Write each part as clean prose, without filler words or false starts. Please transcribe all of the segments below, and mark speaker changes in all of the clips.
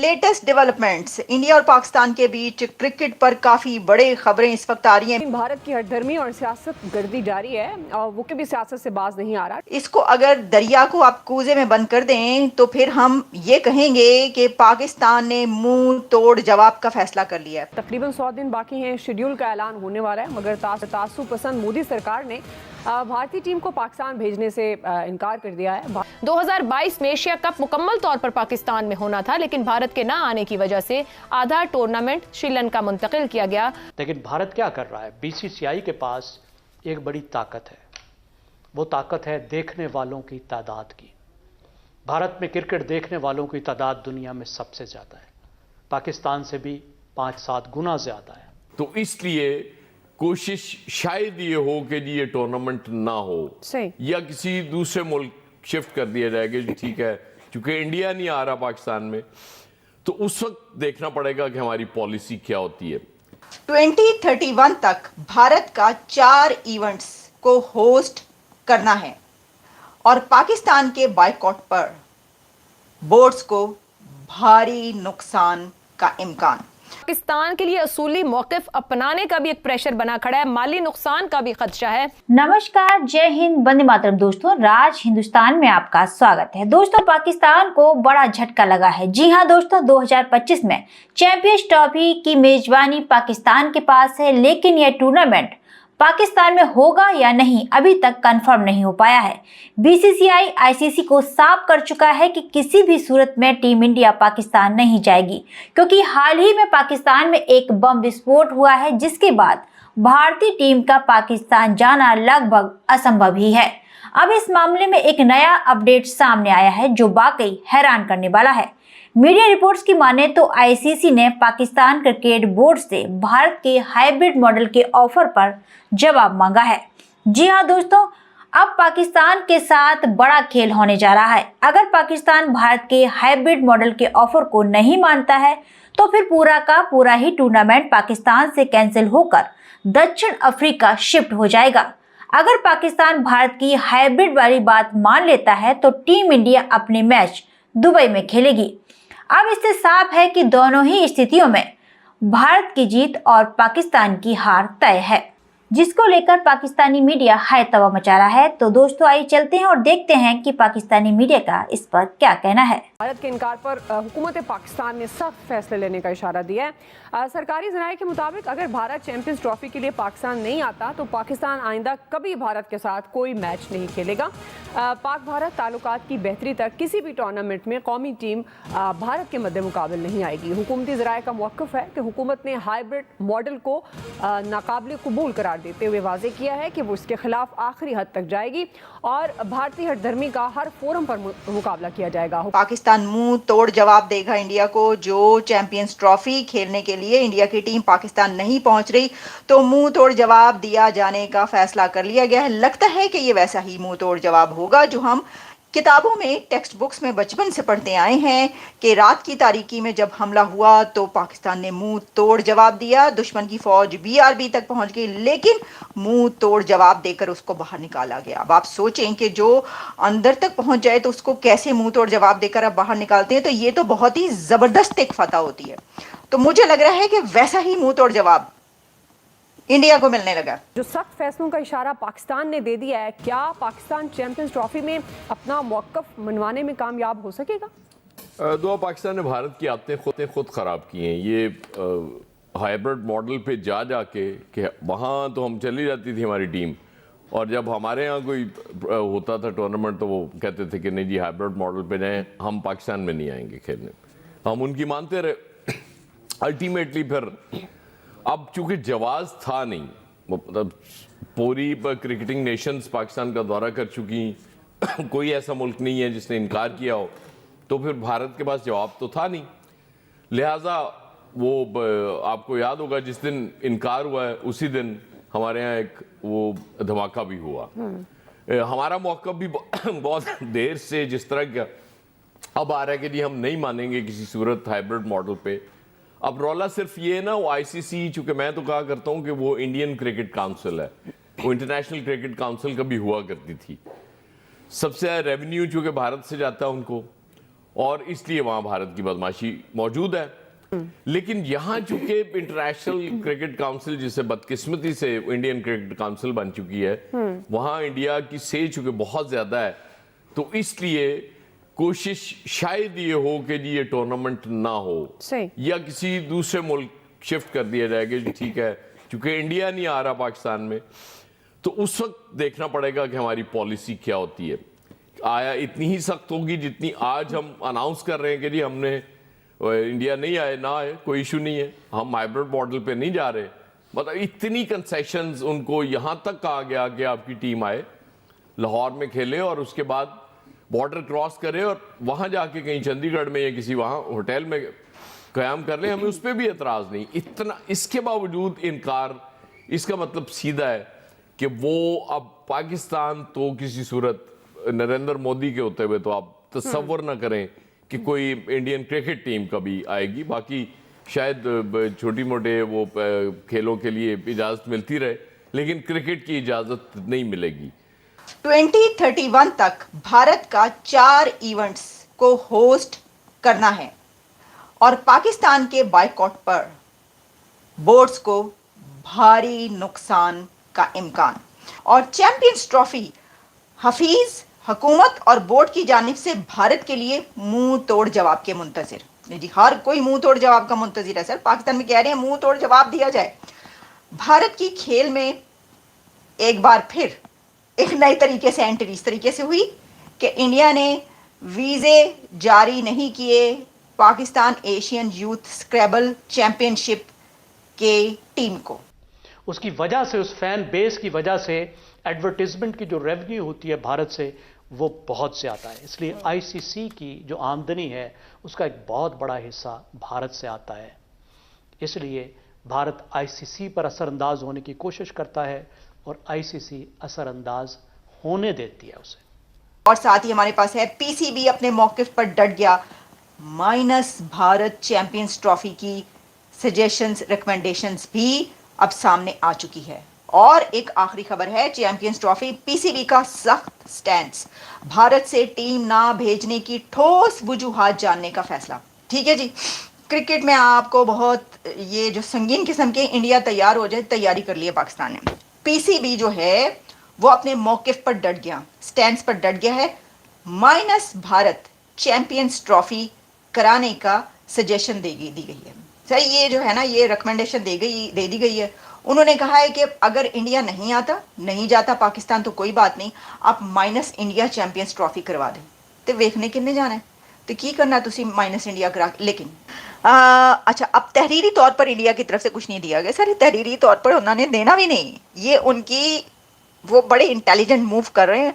Speaker 1: Latest developments India اور پاکستان کے بیچ cricket پر کافی بڑے خبریں اس وقت آ رہی ہیں.
Speaker 2: بھارت کی ہٹ دھرمی اور سیاست گردی جاری ہے اور وہ کبھی سیاست سے باز نہیں آ رہا.
Speaker 1: اس کو اگر دریا کو آپ کوزے میں بند کر دیں تو پھر ہم یہ کہیں گے کہ پاکستان نے منہ توڑ جواب کا فیصلہ کر لیا ہے.
Speaker 2: تقریباً 100 دن باقی ہیں، شیڈیول کا اعلان ہونے والا ہے، مگر تعصب پسند مودی سرکار نے بھارتی ٹیم کو پاکستان بھیجنے سے انکار کر دیا ہے.
Speaker 3: 2022 میں ایشیا کپ مکمل طور پر پاکستان میں ہونا تھا، لیکن بھارت کے نہ آنے کی وجہ سے آدھا ٹورنامنٹ شری لنکا منتقل کیا گیا.
Speaker 4: لیکن بھارت کیا کر رہا ہے؟ بی سی سی آئی کے پاس ایک بڑی طاقت ہے، وہ طاقت ہے دیکھنے والوں کی تعداد کی. بھارت میں کرکٹ دیکھنے والوں کی تعداد دنیا میں سب سے زیادہ ہے، پاکستان سے بھی 5-7 گنا زیادہ ہے.
Speaker 5: تو اس لیے کوشش شاید یہ ہو کہ جی یہ ٹورنامنٹ نہ ہو، یا کسی دوسرے ملک شفٹ کر دیا جائے گا. ٹھیک ہے، چونکہ انڈیا نہیں آ رہا پاکستان میں، تو اس وقت دیکھنا پڑے گا کہ ہماری پالیسی کیا ہوتی ہے.
Speaker 1: 2031 تک بھارت کا 4 ایونٹس کو ہوسٹ کرنا ہے اور پاکستان کے بائیکاٹ پر بورڈز کو بھاری نقصان کا امکان.
Speaker 3: پاکستان کے لیے اصولی موقف اپنانے کا بھی ایک پریشر بنا کھڑا ہے، مالی نقصان کا بھی خدشہ ہے.
Speaker 6: نمسکار، جے ہند، بندے ماترم. دوستوں، راج ہندوستان میں آپ کا سواگت ہے. دوستوں، پاکستان کو بڑا جھٹکا لگا ہے. جی ہاں دوستوں، 2025 میں چیمپئنز ٹرافی کی میزبانی پاکستان کے پاس ہے، لیکن یہ ٹورنامنٹ پاکستان میں ہوگا یا نہیں ابھی تک کنفرم نہیں ہو پایا ہے. بی سی سی آئی سی سی کو صاف کر چکا ہے کہ کسی بھی صورت میں ٹیم انڈیا پاکستان نہیں جائے گی، کیونکہ حال ہی میں پاکستان میں ایک بم وسفوٹ ہوا ہے، جس کے بعد بھارتی ٹیم کا پاکستان جانا لگ بھگ اسمبھو ہی ہے. اب اس معاملے میں ایک نیا اپڈیٹ سامنے آیا ہے جو واقعی حیران کرنے والا ہے. میڈیا رپورٹس کی مانے تو آئی سی سی نے پاکستان کرکٹ بورڈ سے بھارت کے ہائیبرڈ ماڈل کے آفر پر جواب مانگا ہے. جی ہاں دوستوں، اب پاکستان کے ساتھ بڑا کھیل ہونے جا رہا ہے. اگر پاکستان بھارت کے ہائیبرڈ ماڈل کے آفر کو نہیں مانتا ہے تو پھر پورا کا پورا ہی ٹورنامنٹ پاکستان سے کینسل ہو کر دکشن افریقہ شفٹ ہو جائے گا. اگر پاکستان بھارت کی ہائیبرڈ والی بات مان لیتا ہے تو ٹیم انڈیا اپنے میچ دبئی میں کھیلے گی. اب اس سے صاف ہے کہ دونوں ہی استھتیوں میں بھارت کی جیت اور پاکستان کی ہار طے ہے، جس کو لے کر پاکستانی میڈیا ہائی توا مچا رہا ہے. تو دوستو آئیے چلتے ہیں اور دیکھتے ہیں کہ پاکستانی میڈیا کا اس پر کیا کہنا ہے.
Speaker 2: بھارت کے انکار پر حکومت پاکستان نے سخت فیصلے لینے کا اشارہ دیا ہے. سرکاری ذرائع کے مطابق اگر بھارت چیمپئنز ٹرافی کے لیے پاکستان نہیں آتا تو پاکستان آئندہ کبھی بھارت کے ساتھ کوئی میچ نہیں کھیلے گا. پاک بھارت تعلقات کی بہتری تک کسی بھی ٹورنامنٹ میں قومی ٹیم بھارت کے مد مقابل نہیں آئے گی. حکومتی ذرائع کا موقف ہے کہ حکومت نے ہائیبرڈ ماڈل کو ناقابل قبول قرار دیتے ہوئے واضح کیا ہے کہ وہ اس کے خلاف آخری حد تک جائے گی اور بھارتی ہٹ دھرمی کا ہر فورم پر مقابلہ کیا جائے گا.
Speaker 1: پاکستان منہ توڑ جواب دے گا انڈیا کو. جو چیمپئنز ٹرافی کھیلنے کے لیے انڈیا کی ٹیم پاکستان نہیں پہنچ رہی تو منہ توڑ جواب دیا جانے کا فیصلہ کر لیا گیا ہے. لگتا ہے کہ یہ ویسا ہی منہ توڑ جواب ہوگا جو ہم کتابوں میں ٹیکسٹ بکس میں بچپن سے پڑھتے آئے ہیں کہ رات کی تاریکی میں جب حملہ ہوا تو پاکستان نے منہ توڑ جواب دیا. دشمن کی فوج BRB تک پہنچ گئی لیکن منہ توڑ جواب دے کر اس کو باہر نکالا گیا. اب آپ سوچیں کہ جو اندر تک پہنچ جائے تو اس کو کیسے منہ توڑ جواب دے کر آپ باہر نکالتے ہیں. تو یہ تو بہت ہی زبردست ایک فتح ہوتی ہے. تو مجھے لگ رہا ہے کہ ویسا ہی منہ توڑ جواب انڈیا کو ملنے لگا.
Speaker 2: جو سخت فیصلوں کا اشارہ پاکستان نے دے دیا ہے، کیا پاکستان چیمپئنز ٹرافی میں اپنا موقف منوانے میں کامیاب ہو سکے گا؟
Speaker 5: دعا پاکستان نے بھارت کی عادتیں خود خراب کی ہیں. یہ ہائیبرڈ ماڈل پہ جا کے کہ وہاں تو ہم چلی جاتی تھی ہماری ٹیم، اور جب ہمارے ہاں کوئی ہوتا تھا ٹورنامنٹ تو وہ کہتے تھے کہ نہیں جی ہائیبرڈ ماڈل پہ جائیں، ہم پاکستان میں نہیں آئیں گے کھیلنے. ہم ان کی مانتے رہے. الٹیمیٹلی پھر اب چونکہ جواز تھا نہیں، مطلب پوری کرکٹنگ نیشنز پاکستان کا دورہ کر چکی، کوئی ایسا ملک نہیں ہے جس نے انکار کیا ہو، تو پھر بھارت کے پاس جواب تو تھا نہیں. لہٰذا وہ آپ کو یاد ہوگا جس دن انکار ہوا ہے اسی دن ہمارے ہاں ایک وہ دھماکہ بھی ہوا. ہمارا موقف بھی بہت دیر سے جس طرح کا اب آ رہا ہے کہ جی ہم نہیں مانیں گے کسی صورت ہائیبرڈ ماڈل پہ. اب رولا صرف یہ نا، وہ آئی سی سی، چونکہ میں تو کہا کرتا ہوں کہ وہ انڈین کرکٹ کاؤنسل ہے، وہ انٹرنیشنل کرکٹ کاؤنسل کبھی ہوا کرتی تھی. سب سے زیادہ ریونیو چونکہ بھارت سے جاتا ہے ان کو، اور اس لیے وہاں بھارت کی بدماشی موجود ہے. لیکن یہاں چونکہ انٹرنیشنل کرکٹ کاؤنسل جسے بدقسمتی سے انڈین کرکٹ کاؤنسل بن چکی ہے, وہاں انڈیا کی سیج چونکہ بہت زیادہ ہے, تو اس لیے کوشش شاید یہ ہو کہ جی یہ ٹورنامنٹ نہ ہو, یا کسی دوسرے ملک شفٹ کر دیا جائے کہ ٹھیک ہے چونکہ انڈیا نہیں آ رہا پاکستان میں, تو اس وقت دیکھنا پڑے گا کہ ہماری پالیسی کیا ہوتی ہے. آیا اتنی ہی سخت ہوگی جتنی آج ہم اناؤنس کر رہے ہیں کہ جی ہم نے انڈیا نہیں آئے, نہ آئے, کوئی ایشو نہیں ہے, ہم ہائبرڈ ماڈل پہ نہیں جا رہے. مطلب اتنی کنسیشنز ان کو یہاں تک کہا گیا کہ آپ کی ٹیم آئے, لاہور میں کھیلے اور اس کے بعد بارڈر کراس کرے اور وہاں جا کے کہیں چندی گڑھ میں یا کسی وہاں ہوٹل میں قیام کر لیں, ہمیں اس پہ بھی اعتراض نہیں. اتنا اس کے باوجود انکار, اس کا مطلب سیدھا ہے کہ وہ اب پاکستان تو کسی صورت نریندر مودی کے ہوتے ہوئے تو آپ تصور نہ کریں کہ کوئی انڈین کرکٹ ٹیم کبھی آئے گی. باقی شاید چھوٹی موٹے وہ کھیلوں کے لیے اجازت ملتی رہے, لیکن کرکٹ کی اجازت نہیں ملے گی.
Speaker 1: 2031 تک بھارت کا 4 ایونٹس کو ہوسٹ کرنا ہے اور پاکستان کے بائیکاٹ پر بورڈز کو بھاری نقصان کا امکان. اور چیمپئنز ٹرافی حفیظ, حکومت اور بورڈ کی جانب سے بھارت کے لیے منہ توڑ جواب کے منتظر. جی ہر کوئی منہ توڑ جواب کا منتظر ہے سر. پاکستان میں کہہ رہے ہیں منہ توڑ جواب دیا جائے. بھارت کی کھیل میں ایک بار پھر ایک نئے طریقے سے انٹری اس طریقے سے ہوئی کہ انڈیا نے ویزے جاری نہیں کیے پاکستان ایشین یوتھ اسکریبل چیمپئن شپ کے ٹیم کو.
Speaker 4: اس کی وجہ سے, اس فین بیس کی وجہ سے ایڈورٹیزمنٹ کی جو ریونیو ہوتی ہے بھارت سے وہ بہت زیادہ ہے. اس لیے آئی سی سی کی جو آمدنی ہے اس کا ایک بہت بڑا حصہ بھارت سے آتا ہے. اس لیے بھارت آئی سی سی پر اثر انداز ہونے کی کوشش کرتا ہے اور آئی سی سی اثر انداز ہونے دیتی ہے اسے.
Speaker 1: اور ساتھ ہی ہمارے پاس ہے پی سی بی اپنے موقف پر ڈٹ گیا. مائنس بھارت چیمپئنز ٹرافی کی سجیشنز ریکمنڈیشنز بھی اب سامنے آ چکی ہے. اور ایک آخری خبر ہے, چیمپئنز ٹرافی پی سی بی کا سخت سٹینس, بھارت سے ٹیم نہ بھیجنے کی ٹھوس وجوہات جاننے کا فیصلہ. ٹھیک ہے جی, کرکٹ میں آپ کو بہت یہ جو سنگین قسم کے انڈیا تیار ہو جائے تیاری کر لی ہے پاکستان نے. پی سی بی جو ہے وہ اپنے موقف پر ڈٹ گیا, سٹینس پر ڈٹ گیا ہے. مائنس بھارت چیمپئنز ٹرافی کرانے کا سجیشن دی گئی ہے. سر یہ جو ہے نا یہ ریکمنڈیشن دے دی گئی ہے. انہوں نے کہا ہے کہ اگر انڈیا نہیں جاتا پاکستان تو کوئی بات نہیں, آپ مائنس انڈیا چیمپئنز ٹرافی کروا دیں. تو ویکھنے کنے جانا ہے تو کی کرنا تسی مائنس انڈیا کرا. لیکن اچھا, اب تحریری طور پر انڈیا کی طرف سے کچھ نہیں دیا گیا سر, تحریری طور پر انہوں نے دینا بھی نہیں. یہ ان کی وہ بڑے انٹیلیجنٹ موو کر رہے ہیں.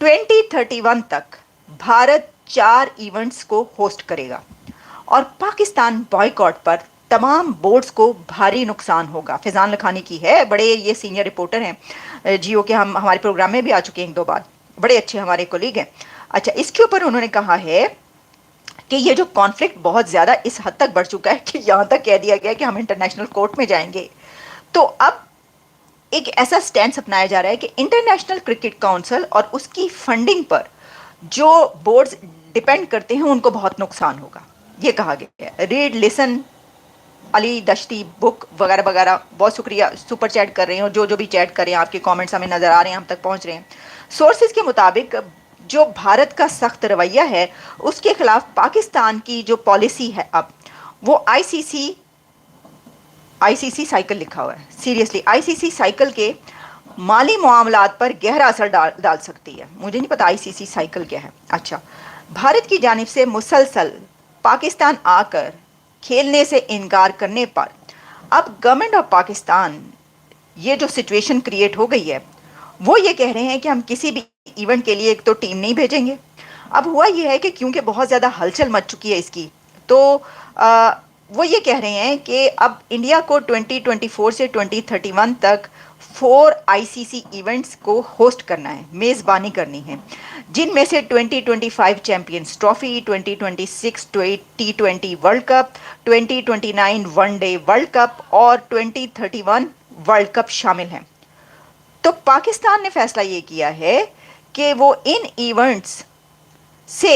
Speaker 1: 2031 تک بھارت 4 ایونٹس کو ہوسٹ کرے گا اور پاکستان بائیکاٹ پر تمام بورڈز کو بھاری نقصان ہوگا. فیضان لکھانی کی ہے, بڑے یہ سینئر رپورٹر ہیں جیو کے, ہم ہمارے پروگرام میں بھی آ چکے ہیں 1-2 بار, بڑے اچھے ہمارے کولیگ ہیں. اچھا, اس کے اوپر انہوں نے کہا ہے کہ یہ جو کانفلکٹ بہت زیادہ اس حد تک بڑھ چکا ہے کہ یہاں تک کہہ دیا گیا کہ ہم انٹرنیشنل کورٹ میں جائیں گے. تو اب ایک ایسا سٹینس اپنایا جا رہا ہے کہ انٹرنیشنل کرکٹ کاؤنسل اور اس کی فنڈنگ پر جو بورڈز ڈیپینڈ کرتے ہیں ان کو بہت نقصان ہوگا. یہ کہا گیا ہے. ریڈ لسن علی دشتی بک وغیرہ وغیرہ, بہت شکریہ سپر چیٹ کر رہے ہیں, اور جو بھی چیٹ کر رہے ہیں آپ کے کامنٹس ہمیں نظر آ رہے ہیں, ہم تک پہنچ رہے ہیں. سورسز کے مطابق جو بھارت کا سخت رویہ ہے اس کے خلاف پاکستان کی جو پالیسی ہے اب وہ آئی سی سی سائیکل لکھا ہوا ہے. Seriously I C C cycle کے مالی معاملات پر گہرا اثر ڈال سکتی ہے. مجھے نہیں پتا آئی سی سی سائیکل کیا ہے. اچھا, بھارت کی جانب سے مسلسل پاکستان آ کر کھیلنے سے انکار کرنے پر اب گورنمنٹ آف پاکستان یہ جو سچویشن کریٹ ہو گئی ہے وہ یہ کہہ رہے ہیں کہ ہم کسی بھی ایونٹ کے لیے ایک تو ٹیم نہیں بھیجیں گے. اب ہوا یہ ہے کہ کیونکہ بہت زیادہ ہلچل مچ چکی ہے اس کی, تو وہ یہ کہہ رہے ہیں کہ اب انڈیا کو 2024 سے 2031 تک 4 آئی سی سی ایونٹس کو ہوسٹ کرنا ہے, میزبانی کرنی ہے, جن میں سے 2025 champions trophy, 2026 T20 world cup, 2029 one day world cup اور 2031 ورلڈ کپ شامل ہیں. تو پاکستان نے فیصلہ یہ کیا ہے کہ وہ ان ایونٹس سے